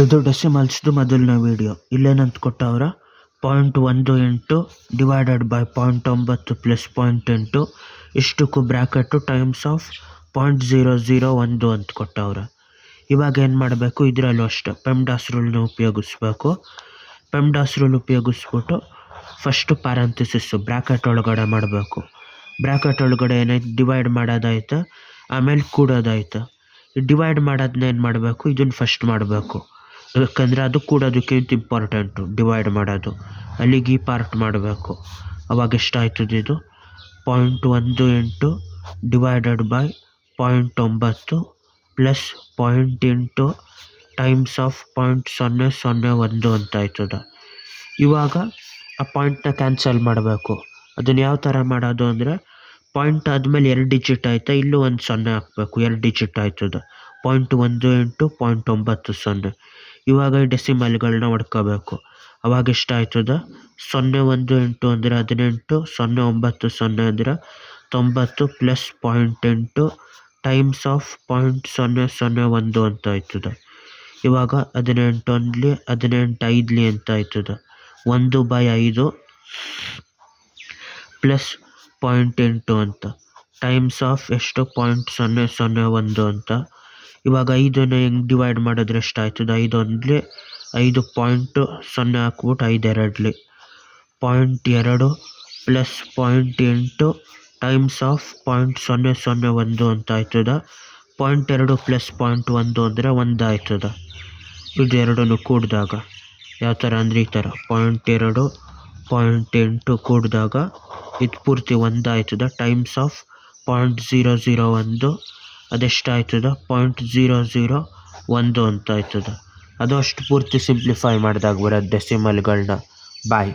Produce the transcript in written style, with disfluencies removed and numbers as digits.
ಇದು ಡೆಸಿಮಲ್ಸ್ದು ಮೊದಲನೇ video. ಇಲ್ಲೇನಂತ ಕೊಟ್ಟವ್ರ 0.18 divided by 0.9 plus 0.8 ಇಷ್ಟಕ್ಕೂ ಬ್ರ್ಯಾಕೆಟು ಟೈಮ್ಸ್ ಆಫ್ 0.001 ಅಂತ ಕೊಟ್ಟವ್ರ. ಇವಾಗ ಏನು ಮಾಡಬೇಕು, ಇದರಲ್ಲೂ ಅಷ್ಟೇ ಪೆಮ್ಡಾಸ್ ರೂಲ್ನ ಉಪಯೋಗಿಸ್ಬೇಕು. ಪೆಮ್ಡಾಸ್ ರೂಲ್ ಉಪಯೋಗಿಸ್ಬಿಟ್ಟು ಫಸ್ಟು ಪ್ಯಾರಂಥಿಸಿಸ್ಸು ಬ್ರ್ಯಾಕೆಟ್ ಒಳಗಡೆ ಮಾಡಬೇಕು. ಬ್ರ್ಯಾಕೆಟ್ ಒಳಗಡೆ ಏನಾಯ್ತು, ಡಿವೈಡ್ ಮಾಡೋದಾಯ್ತು, ಆಮೇಲೆ ಕೂಡೋದಾಯ್ತು. ಈ ಡಿವೈಡ್ ಮಾಡೋದನ್ನ ಏನು ಮಾಡಬೇಕು, ಇದನ್ನು ಫಸ್ಟ್ ಮಾಡಬೇಕು. ಯಾಕಂದರೆ ಅದು ಕೂಡೋದಕ್ಕಿಂತ ಇಂಪಾರ್ಟೆಂಟು ಡಿವೈಡ್ ಮಾಡೋದು. ಅಲ್ಲಿಗೆ ಈ ಪಾರ್ಟ್ ಮಾಡಬೇಕು. ಅವಾಗ ಎಷ್ಟಾಯ್ತದೆ, ಇದು 0.18 divided by 0.9 plus 0.8 times of 0.001 ಅಂತ ಆಯ್ತದೆ. ಇವಾಗ ಆ ಪಾಯಿಂಟ್ನ ಕ್ಯಾನ್ಸಲ್ ಮಾಡಬೇಕು. ಅದನ್ನು ಯಾವ ಥರ ಮಾಡೋದು ಅಂದರೆ, ಪಾಯಿಂಟ್ ಆದಮೇಲೆ 2 ಡಿಜಿಟ್ ಆಯಿತಾ, ಇಲ್ಲೂ ಒಂದು 0 ಹಾಕಬೇಕು, 2 ಡಿಜಿಟ್ ಆಯ್ತದೆ. 0.18 0.90. ಇವಾಗ ಈ ಡೆಸಿಮಲ್ಗಳನ್ನ ಹೊಡ್ಕೋಬೇಕು. ಅವಾಗ ಎಷ್ಟಾಯ್ತದೆ, 0.18 ಅಂದರೆ 18, 0.90 ಅಂದರೆ 90 ಪ್ಲಸ್ 0.8 ಟೈಮ್ಸ್ ಆಫ್ 0.001 ಅಂತ ಆಯ್ತದೆ. ಇವಾಗ 18 ಒಂದ್ಲಿ 18 ಐದ್ಲಿ ಅಂತ ಆಯ್ತದೆ. 1/5 ಪ್ಲಸ್ 0.8 ಅಂತ ಟೈಮ್ಸ್ ಆಫ್ ಎಷ್ಟು 0.001 ಅಂತ. ಇವಾಗ 5ನ ಹೆಂಗೆ ಡಿವೈಡ್ ಮಾಡಿದ್ರೆ ಎಷ್ಟಾಯ್ತದೆ, 5 ಒಂದ್ಲಿ 5.0 ಹಾಕ್ಬಿಟ್ಟು 5 ಎರಡ್ಲಿ 0.2 ಪ್ಲಸ್ 0.8 ಟೈಮ್ಸ್ ಆಫ್ 0.001 ಅಂತ ಆಯ್ತದೆ. 0.2 ಪ್ಲಸ್ 0.1 ಅಂದರೆ 1 ಆಯ್ತದೆ. ಇದು ಎರಡನ್ನು ಕೂಡಿದಾಗ ಯಾವ ಥರ ಅಂದರೆ ಈ ಥರ 0.2 0.8 ಕೂಡಿದಾಗ ಇದು ಪೂರ್ತಿ 1 ಆಯ್ತದೆ. ಟೈಮ್ಸ್ ಆಫ್ 0.001 ಅದೆಷ್ಟಾಯ್ತದೆ, 0.001 ಅಂತ ಆಯ್ತದೆ. ಅದು ಅಷ್ಟು ಪೂರ್ತಿ ಸಿಂಪ್ಲಿಫೈ ಮಾಡಿದಾಗ ಬರೋದು ಡೆಸಿಮಲ್ಗಳನ್ನ. ಬಾಯ್.